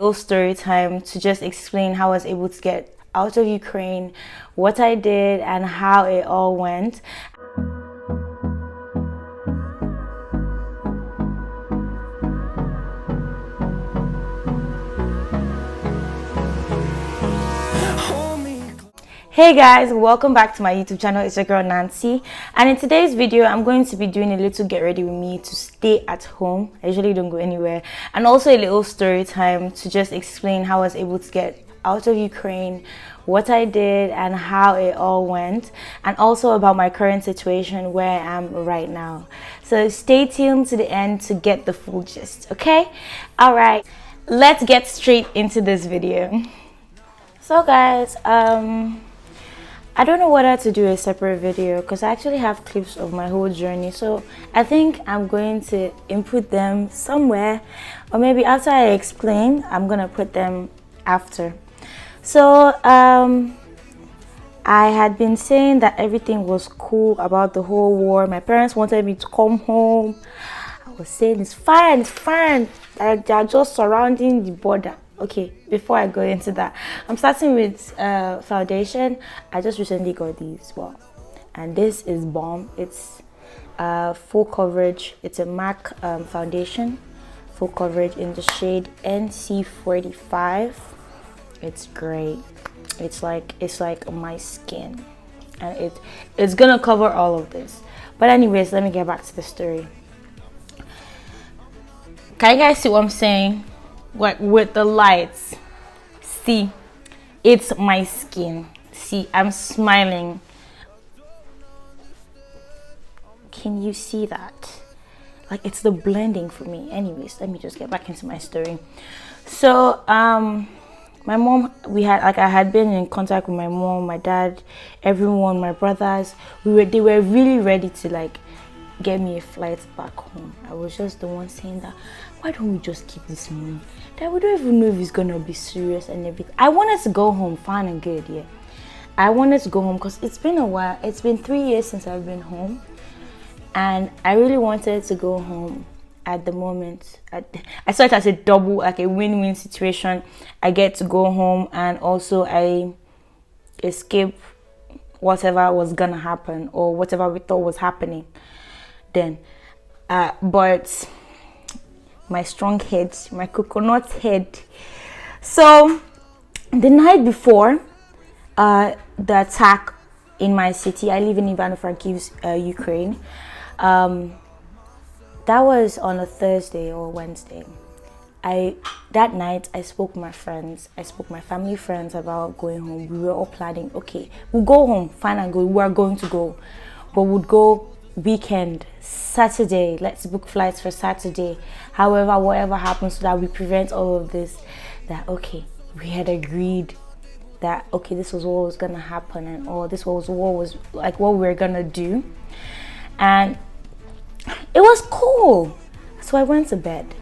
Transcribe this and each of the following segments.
little story time to just explain how I was able to get out of Ukraine, what I did, and how it all went. Hey guys, welcome back to my YouTube channel. It's your girl Nancy, and in today's video I'm going to be doing a little get ready with me to stay at home. I usually don't go anywhere, and also a little story time to just explain how I was able to get out of Ukraine, what I did, and how it all went, and also about my current situation where I am right now. So stay tuned to the end to get the full gist, okay? All right, let's get straight into this video. So guys, I don't know whether to do a separate video because I actually have clips of my whole journey, so I think I'm going to input them somewhere, or maybe after I explain I'm gonna put them after. So I had been saying that everything was cool about the whole war. My parents wanted me to come home. I was saying it's fine, they're just surrounding the border. Okay, before I go into that, I'm starting with foundation. I just recently got these, well, and this is bomb. It's full coverage. It's a MAC foundation, full coverage in the shade NC45. It's great. It's like my skin, and it's gonna cover all of this. But anyways, let me get back to the story. Can you guys see what I'm saying? What with the lights? See, it's my skin. See, I'm smiling. Can you see that? Like, it's the blending for me. Anyways, let me just get back into my story. So my mom, I had been in contact with my mom, my dad, everyone, my brothers. They were really ready to like get me a flight back home. I was just the one saying that, why don't we just keep this money? That we don't even know if it's gonna be serious and everything. I wanted to go home, fine and good, yeah. I wanted to go home because it's been a while. It's been 3 years since I've been home, and I really wanted to go home. At the moment, I saw it as a double, like a win-win situation. I get to go home, and also I escape whatever was gonna happen or whatever we thought was happening then. But my strong head, my coconut head. So the night before the attack in my city, I live in Ivano-Frankivsk, Ukraine. That was on a Thursday or Wednesday. That night I spoke with my friends. I spoke with my family friends about going home. We were all planning, okay, we'll go home, fine and good. We're going to go, but we'll go weekend, Saturday. Let's book flights for Saturday. However, whatever happens, so that we prevent all of this. That okay, we had agreed that okay, this was what was gonna happen, and all this was like what we were gonna do, and it was cool. So I went to bed.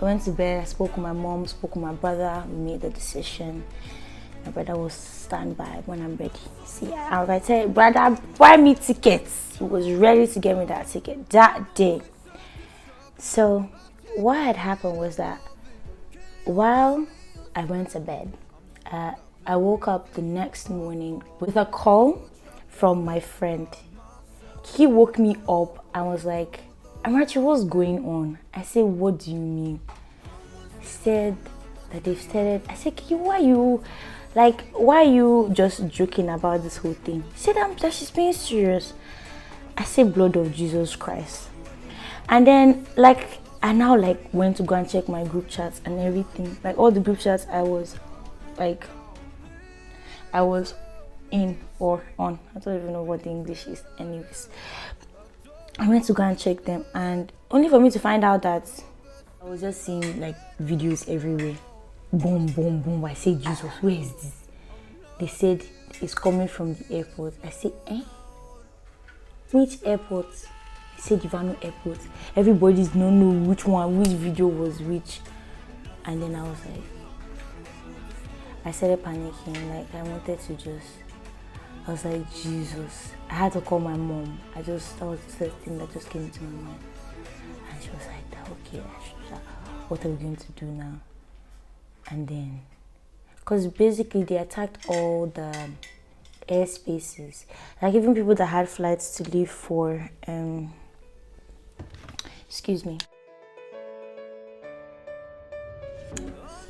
I spoke with my mom, spoke with my brother. We made the decision. My brother was standby when I'm ready. See, I said, brother, buy me tickets. He was ready to get me that ticket that day. So what had happened was that while I went to bed, I woke up the next morning with a call from my friend. He woke me up and was like, Amarachi, what's going on? I said, what do you mean? He said that they've started. I said, why are you just joking about this whole thing? He said, that she's being serious. I said, blood of Jesus Christ. And then I now went to go and check my group chats and everything. Like all the group chats I was in or on. I don't even know what the English is. Anyways, I went to go and check them, and only for me to find out that I was just seeing videos everywhere. Boom, boom, boom. I said, Jesus, where is this? They said it's coming from the airport. I said, which airport? They said Ivano Airport. Everybody's don't know which video was which. And then I was like, I started panicking. I was like, Jesus. I had to call my mom. That was the first thing that just came into my mind. And she was like, okay, what are we going to do now? and then, because basically they attacked all the airspaces, like even people that had flights to leave for excuse me.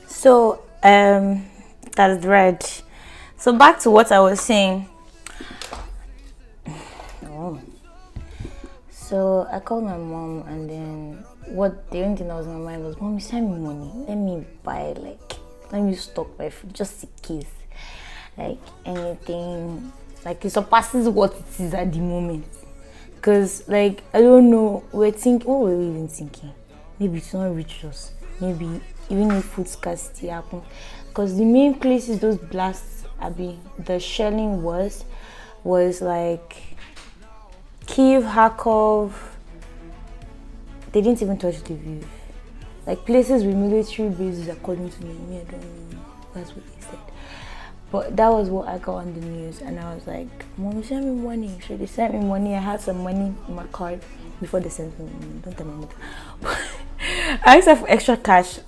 So that's red. So back to what I was saying. Oh. So I called my mom, and then the only thing that was in my mind was, "Mommy, send me money. Let me buy, like, let me stock my food just in case, like anything, like it surpasses what it is at the moment." Cause like I don't know, what were we even thinking? Maybe it's not reach us. Maybe even if food scarcity happen, because the main places those blasts, the shelling was like Kiev, Kharkov. They didn't even touch Lviv. Like places with military bases, according to me, I don't know. That's what they said. But that was what I got on the news, and I was like, "Mommy, send me money." So they sent me money. I had some money in my card before they sent me money. Don't tell my mother. I asked her for extra cash.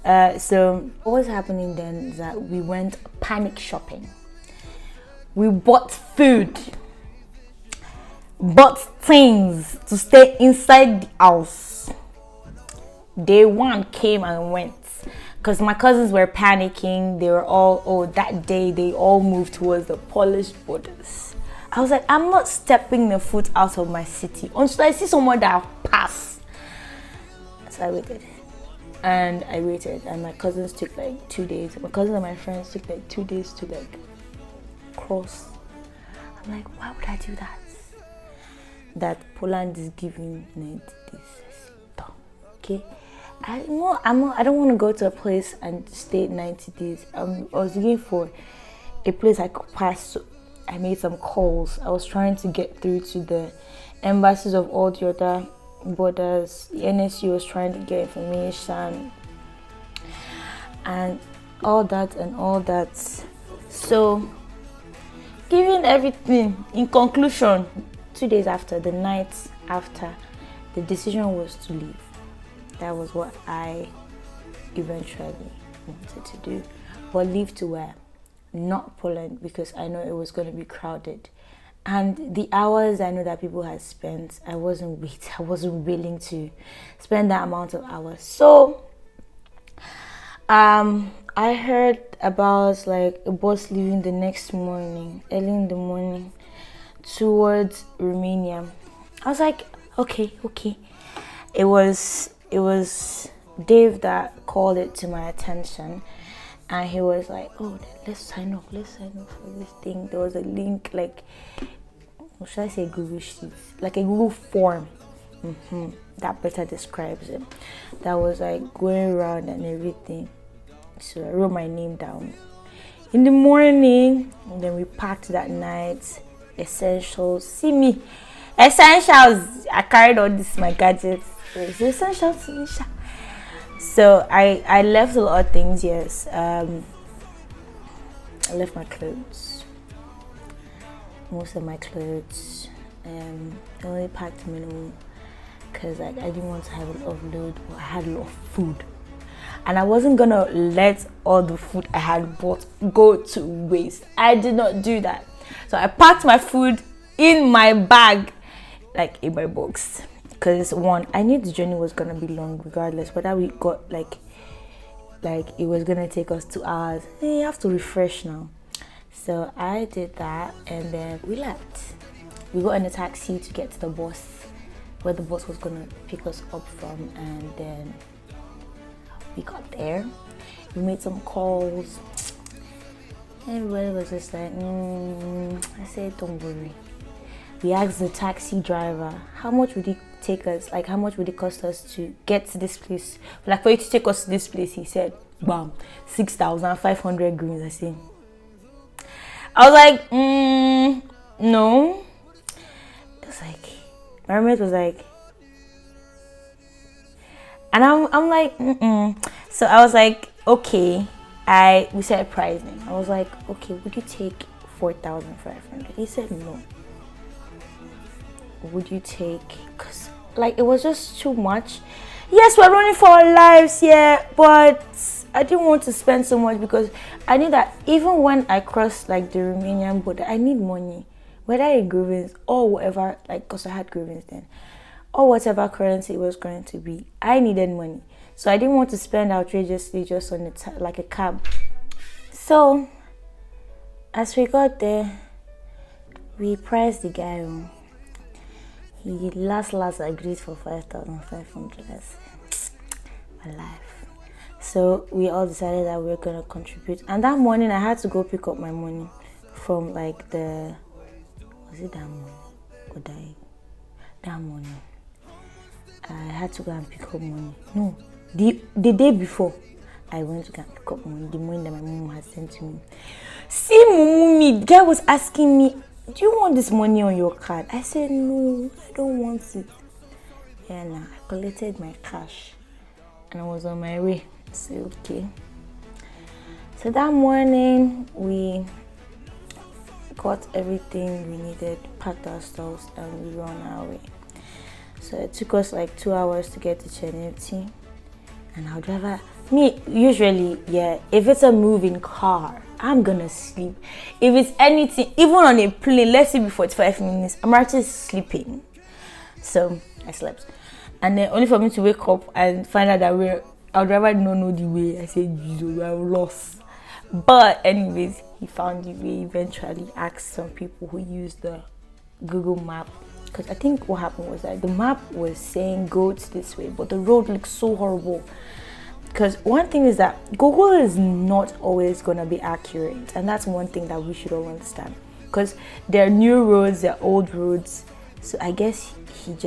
So what was happening then is that we went panic shopping. We bought food, bought things to stay inside the house. Day one came and went. Because my cousins were panicking. They were all, that day they all moved towards the Polish borders. I was like, I'm not stepping the foot out of my city until I see someone that pass. So I waited. And I waited. And my cousins took like 2 days. My cousins and my friends took like 2 days to like cross. I'm like, why would I do that? That Poland is giving 90 days. Okay? I don't want to go to a place and stay 90 days. I was looking for a place I could pass. So I made some calls. I was trying to get through to the embassies of all the other borders. The NSU was trying to get information and all that. So, given everything, in conclusion, 2 days after, the night after, the decision was to leave. That was what I eventually wanted to do. But leave to where? Not Poland, because I know it was going to be crowded. And the hours I know that people had spent, I wasn't willing to spend that amount of hours. So I heard about like a bus leaving the next morning, early in the morning, towards Romania. I was like, okay. It was Dave that called it to my attention, and he was like, "Oh, let's sign up for this thing." There was a link, like, or should I say Google Sheets, like a Google form. That better describes it. That was like going around and everything. So I wrote my name down. In the morning, and then we packed that night. Essentials. See me. Essentials. I carried all this, my gadgets. It's essential to me. So I left a lot of things, yes. I left my clothes. Most of my clothes. I only packed minimum because I didn't want to have a lot of load, but I had a lot of food. And I wasn't gonna let all the food I had bought go to waste. I did not do that. So I packed my food in my bag, like in my box. Because one, I knew the journey was gonna be long regardless, whether we got like it was gonna take us 2 hours. Hey, you have to refresh now. So I did that, and then we left. We got in a taxi to get to the bus, where the bus was gonna pick us up from, and then we got there. We made some calls. Everybody was just like, I said, don't worry. We asked the taxi driver, how much would it take us? Like, how much would it cost us to get to this place? Like, for you to take us to this place, he said, bam, 6,500 greens. I was like, no. It was like, my roommate was like, and I'm like, So I was like, okay. We said pricing. I was like, okay, would you take 4,500? He said no. Would you take? Cause like it was just too much. Yes, we're running for our lives, yeah, but I didn't want to spend so much because I knew that even when I crossed like the Romanian border, I need money, whether in grievance or whatever. Like, cause I had grievance then, or whatever currency it was going to be, I needed money. So I didn't want to spend outrageously just on like a cab. So as we got there, we priced the guy. He last agreed for 5,500. Alive. So we all decided that we were gonna contribute. And that morning I had to go pick up my money from like was it that morning or that morning? I had to go and pick up money. No, the day before I went to go and pick up money, the money that my mom had sent to me. See, Mummy, the guy was asking me, do you want this money on your card? I said, no, I don't want it. Yeah, nah, I collected my cash and I was on my way. So, okay. So that morning, we got everything we needed, packed our stuff, and we were on our way. So it took us like 2 hours to get to Trinity. And our driver, me, usually, yeah, if it's a moving car, I'm gonna sleep. If it's anything, even on a plane, let's say before 45 minutes, I'm actually sleeping. So I slept. And then only for me to wake up and find out that our driver did not know the way. I said, Jesus, I'm lost. But anyways, he found the way. Eventually asked some people who used the Google map. Because I think what happened was that the map was saying go to this way, but the road looks so horrible. Because one thing is that Google is not always going to be accurate. And that's one thing that we should all understand. Because there are new roads, there are old roads. So I guess he was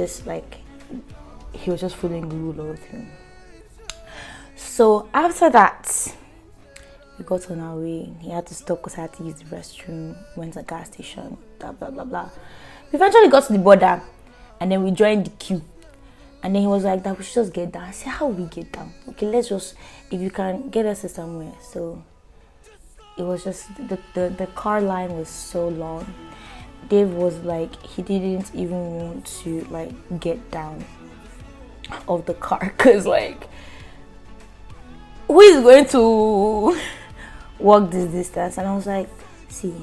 just following Google all the time. So after that, we got on our way. He had to stop because I had to use the restroom. Went to a gas station, blah, blah, blah, blah. We eventually got to the border. And then we joined the queue. And then he was like, that we should just get down. I said, how will we get down? Okay, let's just, if you can get us to somewhere. So it was just, the car line was so long. Dave was like, he didn't even want to like get down of the car. Because like, who is going to walk this distance? And I was like, see,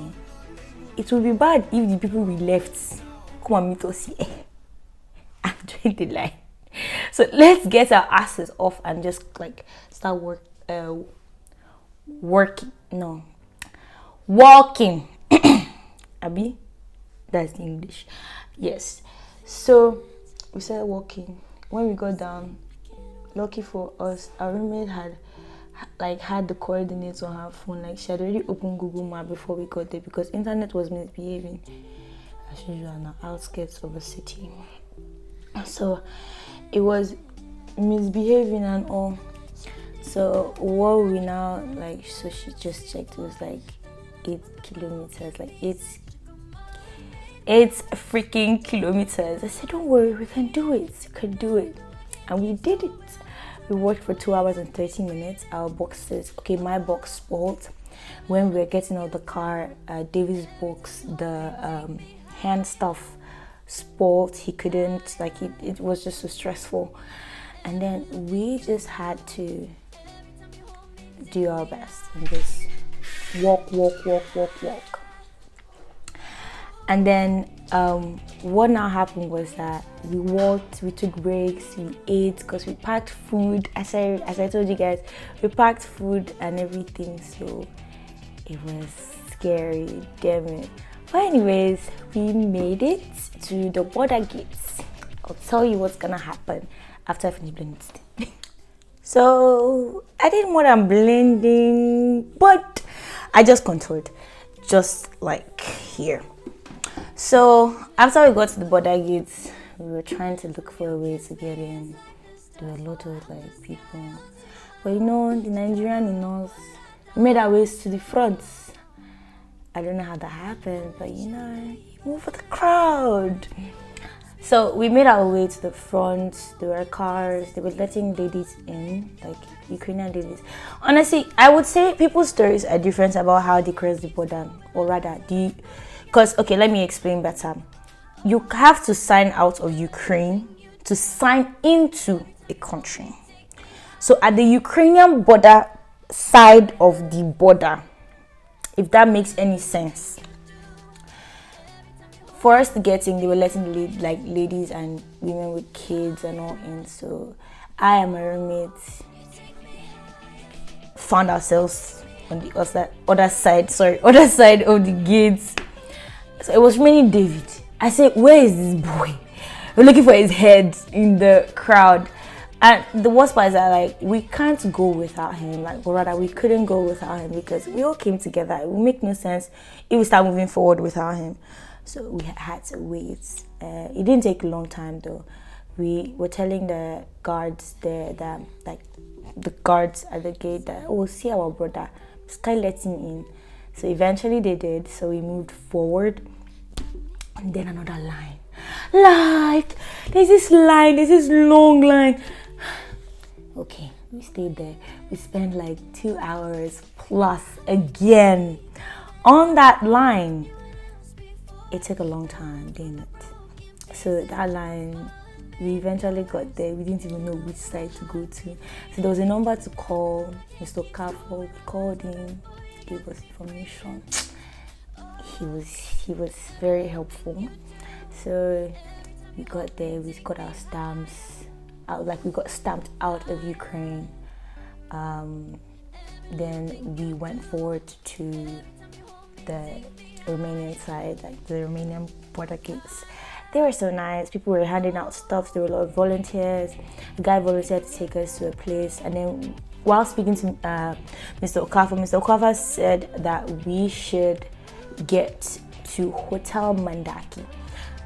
it would be bad if the people we left come and meet us here and join the line. So let's get our asses off and just like start walking. Abi, that's the English. Yes. So we started walking. When we got down, lucky for us, our roommate had the coordinates on her phone. Like, she had already opened Google Map before we got there because internet was misbehaving as usual on the outskirts of the city. So it was misbehaving and all. So what we now like, so she just checked, it was like 8 kilometers, like 8 freaking kilometers. I said, don't worry, we can do it. You can do it. And we did it. We worked for 2 hours and 30 minutes. Our boxes, okay, my box spoiled. When we were getting out of the car, David's box, the hand stuff spoiled. He couldn't, like, it was just so stressful. And then we just had to do our best and just walk. And then what now happened was that we walked, we took breaks, we ate because we packed food. As I told you guys, we packed food and everything, so it was scary, damn it. But anyways, we made it to the border gates. I'll tell you what's gonna happen after I finish blending this. So I did more than blending, but I just contoured, just like here. So after we got to the border gates, we were trying to look for a way to get in. There were a lot of like people, but you know, the Nigerian in us made our ways to the front. I don't know how that happened, but you know, you move with the crowd. So we made our way to the front. There were cars. They were letting ladies in, like Ukrainian ladies. Honestly, I would say people's stories are different about how they cross the border, or rather, because, okay, let me explain better. You have to sign out of Ukraine to sign into a country. So at the Ukrainian border, side of the border, if that makes any sense. For us to get in, they were letting ladies and women with kids and all in. So I and my roommates found ourselves on the other side of the gates. So it was raining David. I said, where is this boy? We're looking for his head in the crowd. And the worst part is that like we can't go without him, or rather we couldn't go without him because we all came together. It would make no sense if we start moving forward without him. So we had to wait. It didn't take a long time though. We were telling the guards there that the guards at the gate that, oh, see our brother, sky letting in. So eventually they did. So we moved forward, and then another line. Like there's this long line. Okay, we stayed there. We spent like 2 hours plus again on that line. It took a long time, didn't it? So that line, we eventually got there. We didn't even know which side to go to. So there was a number to call, Mr. Kafo. We called him, gave us information. He was very helpful. So we got there. We got our stamps out. Like we got stamped out of Ukraine. Then we went forward to the Romanian side, like the Romanian border gates. They were so nice. People were handing out stuff. There were a lot of volunteers. A guy volunteered to take us to a place, and then while speaking to Mr. Okafor said that we should get to Hotel Mandaki.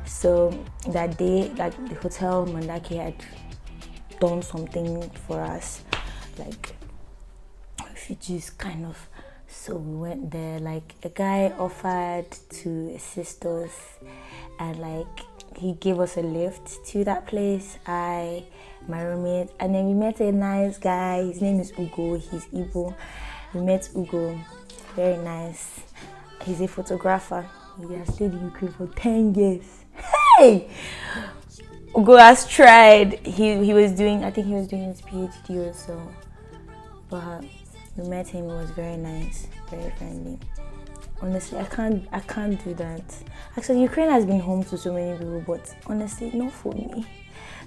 So that day, like the Hotel Mandaki had done something for us, like refugees kind of. So we went there, like a guy offered to assist us and like he gave us a lift to that place, my roommate, and then we met a nice guy. His name is Ugo, he's Igbo. We met Ugo, very nice. He's a photographer. He has stayed in Ukraine for 10 years. Hey! Ugo has tried. He was doing, I think he was doing his PhD or so. But we met him, he was very nice, very friendly. Honestly, I can't do that. Actually, Ukraine has been home to so many people, but honestly, not for me.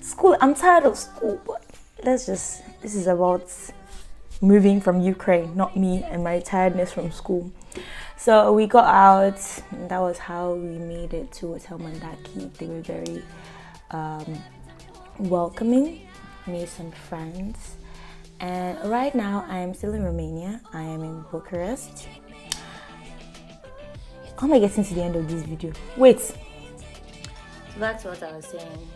School, I'm tired of school, but this is about moving from Ukraine, not me and my tiredness from school. So we got out, and that was how we made it to Hotel Mandaki. They were very welcoming, made some friends. And right now, I am still in Romania. I am in Bucharest. How am I getting to the end of this video? Wait. So that's what I was saying.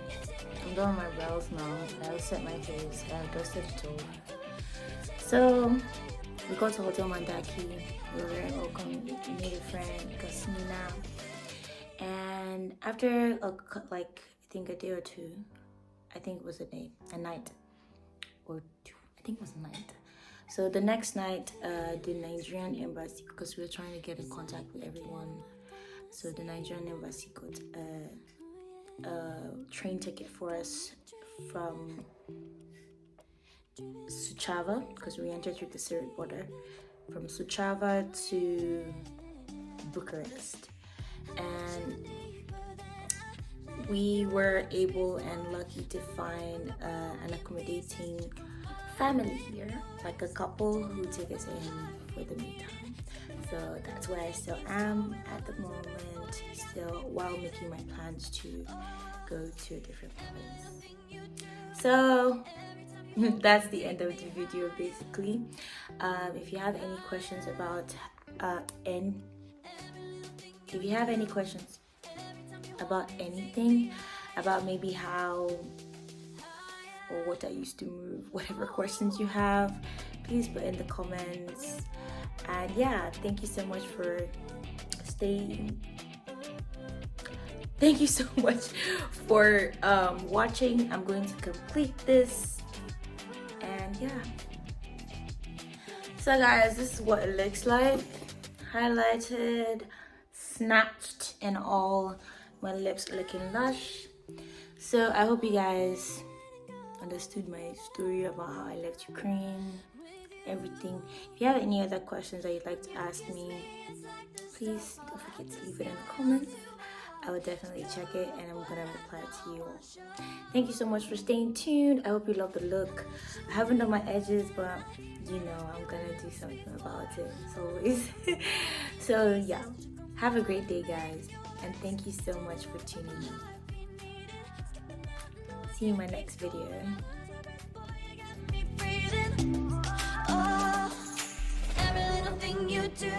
I'm done with my brows now. I'll set my face. I've dusted it over. So we got to Hotel Mandaki. We were very welcome. We made a friend, Kasmina. And after I think a day or two, I think it was a night or two. I think it was a night. So the next night, the Nigerian embassy, because we were trying to get in contact with everyone, so the Nigerian embassy got a train ticket for us from Suceava, because we entered through the Syrian border, from Suceava to Bucharest. And we were able and lucky to find an accommodating family here, like a couple who take us in for the meantime. So that's where I still am at the moment, still while making my plans to go to a different place. So that's the end of the video basically. If you have any questions about if you have any questions about anything, about maybe how or what I used to move, whatever questions you have, please put in the comments. And yeah, thank you so much for staying. Thank you so much for watching. I'm going to complete this, and yeah. So guys, this is what it looks like, highlighted, snatched, and all. My lips are looking lush. So I hope you guys understood my story about how I left Ukraine, everything. If you have any other questions that you'd like to ask me, please don't forget to leave it in the comments. I will definitely check it and I'm gonna reply to you all. Thank you so much for staying tuned. I hope you love the look. I haven't done my edges, but you know I'm gonna do something about it as always. So yeah, have a great day, guys, and thank you so much for tuning in. See you in my next video. Every little thing you do